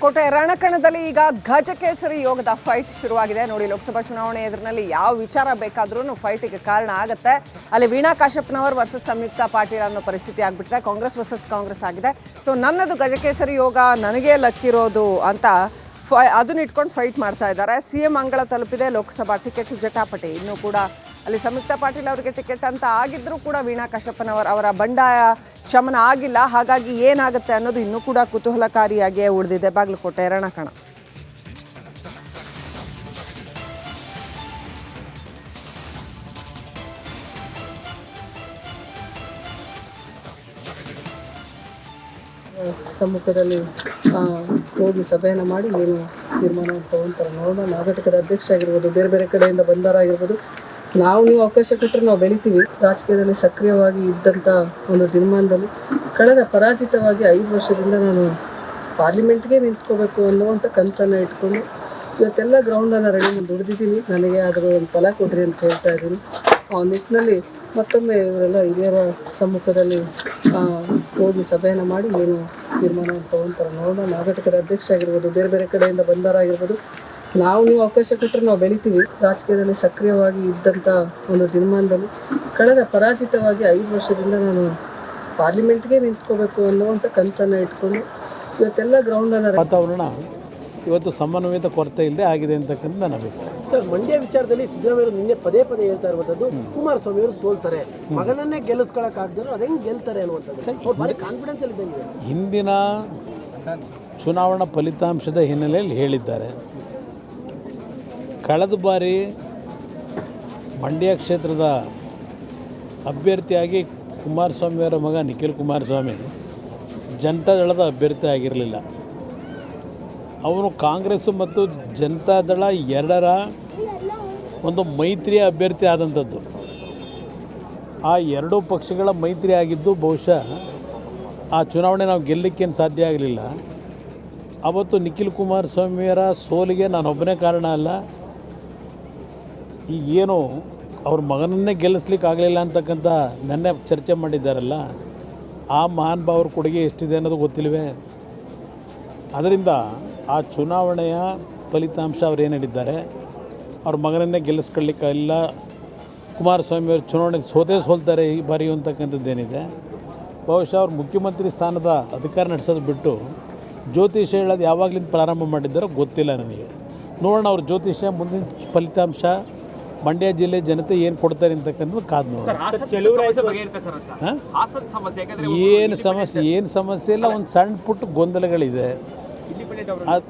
ಬಾಗಲಕೋಟೆ ರಣಕಣದಲ್ಲಿ ಈಗ ಗಜಕೇಸರಿ ಯೋಗದ ಫೈಟ್ ಶುರುವಾಗಿದೆ ನೋಡಿ. ಲೋಕಸಭಾ ಚುನಾವಣೆ ಎದುರಿನಲ್ಲಿ ಯಾವ ವಿಚಾರ ಬೇಕಾದ್ರೂ ಫೈಟಿಗೆ ಕಾರಣ ಆಗುತ್ತೆ. ಅಲ್ಲಿ ವೀಣಾ ಕಾಶಪ್ಪನವರ್ ವರ್ಸಸ್ ಸಂಯುಕ್ತ ಪಾಟೀಲ್ ಅನ್ನೋ ಪರಿಸ್ಥಿತಿ ಆಗ್ಬಿಟ್ರೆ ಕಾಂಗ್ರೆಸ್ ವರ್ಸಸ್ ಕಾಂಗ್ರೆಸ್ ಆಗಿದೆ. ಸೊ ನನ್ನದು ಗಜಕೇಸರಿ ಯೋಗ, ನನಗೇ ಲಕ್ಕಿರೋದು ಅಂತ ಅದನ್ನ ಇಟ್ಕೊಂಡು ಫೈಟ್ ಮಾಡ್ತಾ ಇದ್ದಾರೆ. ಸಿಎಂ ಅಂಗಳ ತಲುಪಿದೆ ಲೋಕಸಭಾ ಟಿಕೆಟ್ ಜಟಾಪಟಿ. ಇನ್ನೂ ಕೂಡ ಅಲ್ಲಿ ಸಂಯುಕ್ತ ಪಾಟೀಲ್ ಅವರಿಗೆ ಟಿಕೆಟ್ ಅಂತ ಆಗಿದ್ರೂ ಕೂಡ ವೀಣಾ ಕಾಶಪ್ಪನವರ್ ಅವರ ಬಂಡಾಯ ಶಮನ ಆಗಿಲ್ಲ. ಹಾಗಾಗಿ ಏನಾಗುತ್ತೆ ಅನ್ನೋದು ಇನ್ನೂ ಕೂಡ ಕುತೂಹಲಕಾರಿಯಾಗಿಯೇ ಉಳಿದಿದೆ ಬಾಗಲಕೋಟೆ ರಣಕಣ. ಸಮ್ಮುಖದಲ್ಲಿ ಹೋಗಿ ಸಭೆಯನ್ನು ಮಾಡಿ ಏನು ತೀರ್ಮಾನ ತಗೊಂತಾರೆ ನೋಡೋಣ. ನಾಗರಿಕರ ಅಧ್ಯಕ್ಷ ಆಗಿರ್ಬೋದು, ಬೇರೆ ಬೇರೆ ಕಡೆಯಿಂದ ಬಂದವರಾಗಿರ್ಬೋದು, ನೀವು ಅವಕಾಶ ಕೊಟ್ಟರೆ ನಾವು ಬೆಳಿತೀವಿ. ರಾಜಕೀಯದಲ್ಲಿ ಸಕ್ರಿಯವಾಗಿ ಇದ್ದಂಥ ಒಂದು ದಿನಮಾನದಲ್ಲಿ ಕಳೆದ ಪರಾಜಿತವಾಗಿ 5 ವರ್ಷದಿಂದ ನಾನು ಪಾರ್ಲಿಮೆಂಟ್ಗೆ ನಿಂತ್ಕೋಬೇಕು ಅನ್ನುವಂಥ ಕನಸನ್ನು ಇಟ್ಕೊಂಡು ಇವತ್ತೆಲ್ಲ ಗ್ರೌಂಡನ್ನು ರೆಡಿ ಮಾಡಿ ದುಡಿದಿದ್ದೀನಿ. ನನಗೆ ಅದರ ಒಂದು ಫಲ ಕೊಡ್ರಿ ಅಂತ ಹೇಳ್ತಾ ಇದ್ದೀನಿ. ಆ ನಿಟ್ಟಿನಲ್ಲಿ ಮತ್ತೊಮ್ಮೆ ಇವರೆಲ್ಲ ಹಿರಿಯರ ಸಮ್ಮುಖದಲ್ಲಿ ಹೋಗಿ ಸಭೆಯನ್ನು ಮಾಡಿ ಏನು ತೀರ್ಮಾನ ತಗೊಂತಾರೆ ನೋಡೋಣ. ನಾಗರಿಕರ ಅಧ್ಯಕ್ಷ ಆಗಿರ್ಬೋದು, ಬೇರೆ ಬೇರೆ ಕಡೆಯಿಂದ ಬಂದವರಾಗಿರ್ಬೋದು, ನೀವು ಅವಕಾಶ ಕೊಟ್ಟರೆ ನಾವು ಬೆಳಿತೀವಿ. ರಾಜಕೀಯದಲ್ಲಿ ಸಕ್ರಿಯವಾಗಿ ಇದ್ದಂಥ ಒಂದು ದಿನಮಾನದಲ್ಲಿ ಕಳೆದ ಪರಾಜಿತವಾಗಿ 5 ವರ್ಷದಿಂದ ನಾನು ಪಾರ್ಲಿಮೆಂಟ್ಗೆ ನಿಂತ್ಕೋಬೇಕು ಅನ್ನುವಂಥ ಕನಸನ್ನು ಇಟ್ಕೊಂಡು ಇವತ್ತೆಲ್ಲ ಗ್ರೌಂಡನ್ನು ವಾತಾವರಣ ಇವತ್ತು ಸಮನ್ವಯದ ಕೊರತೆ ಇಲ್ಲದೆ ಆಗಿದೆ ಅಂತಕ್ಕಂಥ ನನ್ನ ಅಭಿಪ್ರಾಯ. ಸರ್, ಮಂಡ್ಯ ವಿಚಾರದಲ್ಲಿ ಸಿದ್ದರಾಮಯ್ಯ ನಿನ್ನೆ ಪದೇ ಹೇಳ್ತಾ ಇರುವಂಥದ್ದು ಕುಮಾರಸ್ವಾಮಿ ಅವರು ಸೋಲ್ತಾರೆ, ಮಗನನ್ನೇ ಗೆಲ್ಲಿಸ್ಕೊಳಕ್ಕಾಗ್ದಾರು ಅದು ಹೆಂಗೆ ಗೆಲ್ತಾರೆ ಅನ್ನುವಂಥದ್ದು ಭಾರಿ ಕಾನ್ಫಿಡೆನ್ಸ್ ಅಲ್ಲಿ ಬಂದಿದೆ. ಹಿಂದಿನ ಚುನಾವಣಾ ಫಲಿತಾಂಶದ ಹಿನ್ನೆಲೆಯಲ್ಲಿ ಹೇಳಿದ್ದಾರೆ. ಕಳೆದ ಬಾರಿ ಮಂಡ್ಯ ಕ್ಷೇತ್ರದ ಅಭ್ಯರ್ಥಿಯಾಗಿ ಕುಮಾರಸ್ವಾಮಿಯವರ ಮಗ ನಿಖಿಲ್ ಕುಮಾರಸ್ವಾಮಿ ಜನತಾದಳದ ಅಭ್ಯರ್ಥಿ ಆಗಿರಲಿಲ್ಲ. ಅವನು ಕಾಂಗ್ರೆಸ್ಸು ಮತ್ತು ಜನತಾದಳ ಎರಡರ ಒಂದು ಮೈತ್ರಿಯ ಅಭ್ಯರ್ಥಿ ಆದಂಥದ್ದು. ಆ ಎರಡೂ ಪಕ್ಷಗಳ ಮೈತ್ರಿ ಆಗಿದ್ದು ಬಹುಶಃ ಆ ಚುನಾವಣೆ ನಾವು ಗೆಲ್ಲಲಿಕ್ಕೇನು ಸಾಧ್ಯ ಆಗಲಿಲ್ಲ. ಅವತ್ತು ನಿಖಿಲ್ ಕುಮಾರಸ್ವಾಮಿಯವರ ಸೋಲಿಗೆ ನಾನೊಬ್ಬನೇ ಕಾರಣ ಅಲ್ಲ. ಈಗೇನು ಅವ್ರ ಮಗನನ್ನೇ ಗೆಲ್ಲಿಸ್ಲಿಕ್ಕೆ ಆಗಲಿಲ್ಲ ಅಂತಕ್ಕಂಥ ನೆನ್ನೆ ಚರ್ಚೆ ಮಾಡಿದ್ದಾರಲ್ಲ, ಆ ಮಹಾನ್ ಭಾವರ ಕೊಡುಗೆ ಎಷ್ಟಿದೆ ಅನ್ನೋದು ಗೊತ್ತಿಲ್ವೇ? ಅದರಿಂದ ಆ ಚುನಾವಣೆಯ ಫಲಿತಾಂಶ ಅವ್ರು ಏನು ಹೇಳಿದ್ದಾರೆ, ಅವ್ರ ಮಗನನ್ನೇ ಗೆಲ್ಲಿಸ್ಕೊಳ್ಳಿಕ್ಕಿಲ್ಲ, ಕುಮಾರಸ್ವಾಮಿಯವರು ಚುನಾವಣೆ ಸೋಲ್ತಾರೆ ಈ ಬಾರಿ ಅಂತಕ್ಕಂಥದ್ದೇನಿದೆ. ಬಹುಶಃ ಅವ್ರು ಮುಖ್ಯಮಂತ್ರಿ ಸ್ಥಾನದ ಅಧಿಕಾರ ನಡೆಸೋದು ಬಿಟ್ಟು ಜ್ಯೋತಿಷ್ಯ ಹೇಳೋದು ಯಾವಾಗಲಿಂದ ಪ್ರಾರಂಭ ಮಾಡಿದ್ದಾರೋ ಗೊತ್ತಿಲ್ಲ ನನಗೆ. ನೋಡೋಣ ಅವ್ರ ಜ್ಯೋತಿಷ್ಯ ಮುಂದಿನ ಫಲಿತಾಂಶ ಮಂಡ್ಯ ಜಿಲ್ಲೆ ಜನತೆ ಏನು ಕೊಡ್ತಾರೆ ಅಂತಕ್ಕಂಥದ್ದು ಕಾದು ನೋಡೋಣ. ಏನು ಸಮಸ್ಯೆ ಇಲ್ಲ, ಒಂದು ಸಣ್ಣ ಪುಟ್ಟ ಗೊಂದಲಗಳಿದೆ.